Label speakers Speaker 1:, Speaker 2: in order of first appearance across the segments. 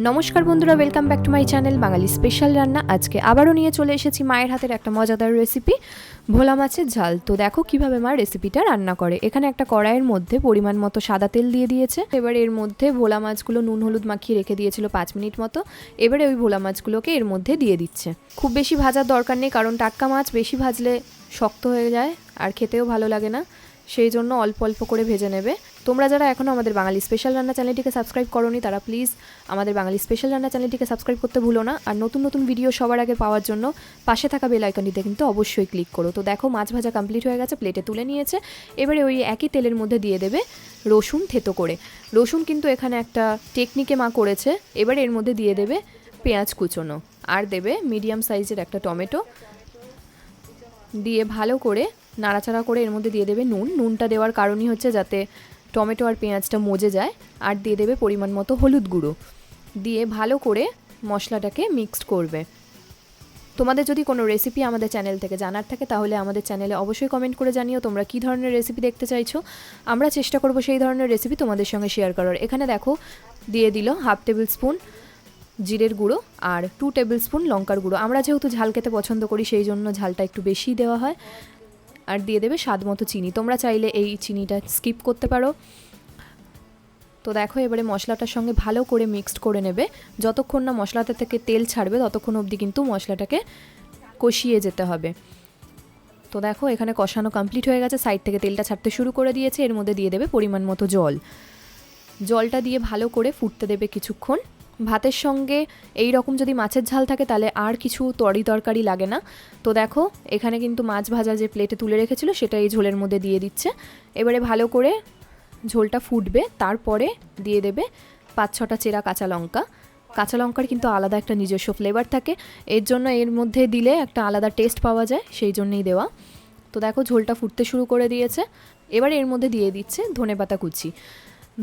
Speaker 1: নমস্কার বন্ধুরা, welcome back to my channel Bangali special রান্না। আজকে আবারও নিয়ে চলে এসেছি মায়ের হাতের একটা মজাদার রেসিপি, ভোলা মাছের ঝাল। তো দেখো কিভাবে মা রেসিপিটা রান্না করে। এখানে একটা কড়াইয়ের মধ্যে পরিমাণ মতো সাদা তেল দিয়ে দিয়েছে। এবার এর মধ্যে ভোলা মাছগুলো নুন হলুদ মাখিয়ে রেখে দিয়েছিল 5 মিনিট মতো। এবারে ওই ভোলা মাছগুলোকে এর মধ্যে দিয়ে দিচ্ছে। খুব বেশি ভাজার দরকার নেই, কারণ টাটকা মাছ বেশি ভাজলে শক্ত হয়ে যায় আর খেতেও ভালো লাগে না, সেই জন্য অল্প অল্প করে ভেজে নেবে। তোমরা যারা এখনও আমাদের বাঙালি স্পেশাল রান্না চ্যানেলটিকে সাবস্ক্রাইব করোনি, তারা প্লিজ আমাদের বাঙালি স্পেশাল রান্না চ্যানেলটিকে সাবস্ক্রাইব করতে ভুলো না। আর নতুন নতুন ভিডিও সবার আগে পাওয়ার জন্য পাশে থাকা বেল আইকনটিতে কিন্তু অবশ্যই ক্লিক করো। তো দেখো মাছ ভাজা কমপ্লিট হয়ে গেছে, প্লেটে তুলে নিয়েছে। এবারে ওই একই তেলের মধ্যে দিয়ে দেবে রসুন থেতো করে। রসুন কিন্তু এখানে একটা টেকনিকে মা করেছে। এবারে এর মধ্যে দিয়ে দেবে পেঁয়াজ কুচোনো, আর দেবে মিডিয়াম সাইজের একটা টমেটো। দিয়ে ভালো করে নাড়াচাড়া করে এর মধ্যে দিয়ে দেবে নুন। নুনটা দেওয়ার কারণই হচ্ছে যাতে টমেটো আর পেঁয়াজটা মজে যায়। আর দিয়ে দেবে পরিমাণ মতো হলুদ গুঁড়ো। দিয়ে ভালো করে মশলাটাকে মিক্সড করবে। তোমাদের যদি কোনো রেসিপি আমাদের চ্যানেল থেকে জানার থাকে, তাহলে আমাদের চ্যানেলে অবশ্যই কমেন্ট করে জানিও তোমরা কী ধরনের রেসিপি দেখতে চাইছো। আমরা চেষ্টা করব সেই ধরনের রেসিপি তোমাদের সঙ্গে শেয়ার করার। এখানে দেখো দিয়ে দিল 1/2 টেবিল স্পুন জিরের গুঁড়ো আর 2 টেবিল স্পুন লঙ্কার গুঁড়ো। আমরা যেহেতু ঝাল খেতে পছন্দ করি, সেই জন্য ঝালটা একটু বেশি দেওয়া হয়। আর দিয়ে দেবে স্বাদ মতো চিনি। তোমরা চাইলে এই চিনিটা স্কিপ করতে পারো। তো দেখো এবারে মশলাটার সঙ্গে ভালো করে মিক্সড করে নেবে। যতক্ষণ না মশলাটা থেকে তেল ছাড়বে ততক্ষণ অবধি কিন্তু মশলাটাকে কষিয়ে যেতে হবে। তো দেখো এখানে কষানো কমপ্লিট হয়ে গেছে, সাইড থেকে তেলটা ছাড়তে শুরু করে দিয়েছে। এর মধ্যে দিয়ে দেবে পরিমাণ মতো জল। জলটা দিয়ে ভালো করে ফুটতে দেবে কিছুক্ষণ। ভাতের সঙ্গে এই রকম যদি মাছের ঝাল থাকে তাহলে আর কিছু তরকারি লাগে না। তো দেখো এখানে কিন্তু মাছ ভাজা যে প্লেটে তুলে রেখেছিল সেটা এই ঝোলের মধ্যে দিয়ে দিচ্ছে। এবারে ভালো করে ঝোলটা ফুটবে, তারপরে দিয়ে দেবে 5-6টা চেরা কাঁচা লঙ্কা। কাঁচা লঙ্কার কিন্তু আলাদা একটা নিজস্ব ফ্লেভার থাকে, এর জন্য এর মধ্যে দিলে একটা আলাদা টেস্ট পাওয়া যায়, সেই জন্যই দেওয়া। তো দেখো ঝোলটা ফুটতে শুরু করে দিয়েছে। এবারে এর মধ্যে দিয়ে দিচ্ছে ধনেপাতা কুচি।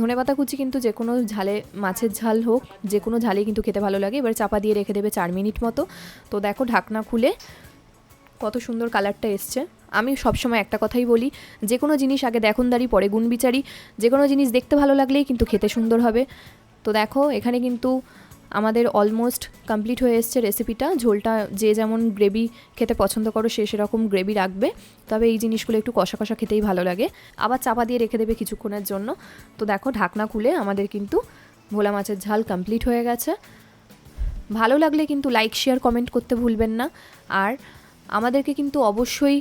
Speaker 1: ধনেপাতা কুচি কিন্তু যে কোনো ঝালে, মাছের ঝাল হোক যে কোনো ঝালেই কিন্তু খেতে ভালো লাগে। এবার চাপা দিয়ে রেখে দেবে 4 মিনিট মতো। তো দেখো ঢাকনা খুলে কত সুন্দর কালারটা এসছে। আমি সবসময় একটা কথাই বলি, যে কোনো জিনিস আগে দেখনদারি পরে গুণ বিচারি। যে কোনো জিনিস দেখতে ভালো লাগলেই কিন্তু খেতে সুন্দর হবে। তো দেখো এখানে কিন্তু আমাদের অলমোস্ট কমপ্লিট হয়ে এসছে রেসিপিটা। ঝোলটা যে যেমন গ্রেভি খেতে পছন্দ করো সে সেরকম গ্রেভি রাখবে, তবে এই জিনিসগুলো একটু কষা কষা খেতেই ভালো লাগে। আবার চাপা দিয়ে রেখে দেবে কিছুক্ষণের জন্য। তো দেখো ঢাকনা খুলে আমাদের কিন্তু ভোলা মাছের ঝাল কমপ্লিট হয়ে গেছে। ভালো লাগলে কিন্তু লাইক শেয়ার কমেন্ট করতে ভুলবেন না। আর আমাদেরকে কিন্তু অবশ্যই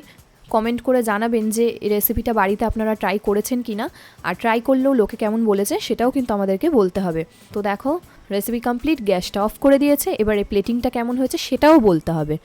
Speaker 1: কমেন্ট করে জানাবেন যে এই রেসিপিটা বাড়িতে আপনারা ট্রাই করেছেন কি না, আর ট্রাই করলেও লোকে কেমন বলেছে সেটাও কিন্তু আমাদেরকে বলতে হবে। তো দেখো রেসিপি কমপ্লিট, গ্যাসটা অফ করে দিয়েছে। এবারে প্লেটিংটা কেমন হয়েছে সেটাও বলতে হবে।